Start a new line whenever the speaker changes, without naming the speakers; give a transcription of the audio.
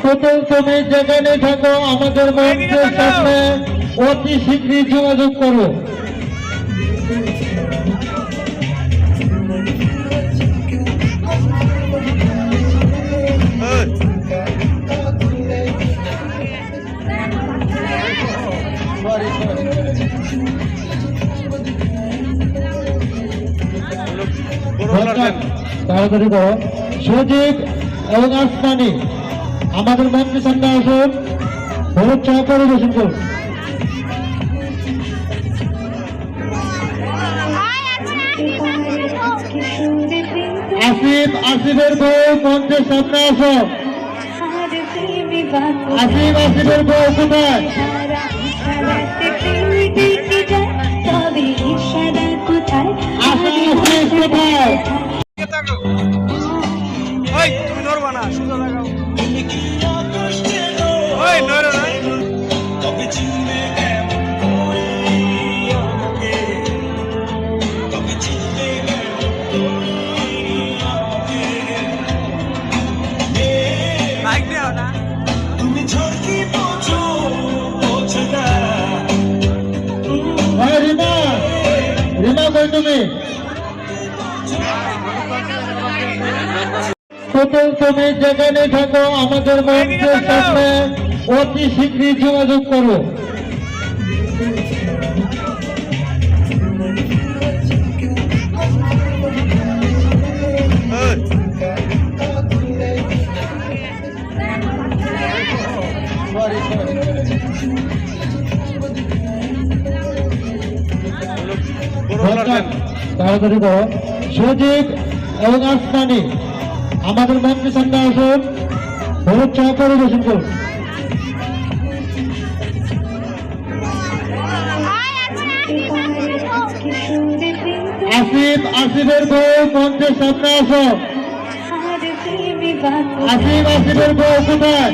সকল শ্রমিক যেখানে থাকো আমাদের মঞ্চের সামনে অতি শীঘ্রই যোগাযোগ করো। তাড়াতাড়ি করো। সজীব এবং আসমানি আমাদের মঞ্চের সামনে আসুন, ভরত চা পরিবেশন করুন। আসিফের বউ মঞ্চের সামনে আসো। আসিফের বউ কোথায়? আসিফ কোথায়?
তুমি নড়বা না, সোজা লাগাও। ওই নড়ো না। বাইক দেও না। তুমি ঝড়কি পৌঁছো পৌঁছনা।
রিমা কই তুমি? সকল শ্রমিক যেখানে থাকো আমাদের মঞ্চের সামনে অতি শীঘ্রই যোগাযোগ করো। তাড়াতাড়ি করো। সজীব এবং আসমানি আমাদের মঞ্চের সামনে আসুন, ভরত চা পরিবেশন করুন। আসিফের বউ মঞ্চের সামনে আসো। আসিফের বউ কোথায়?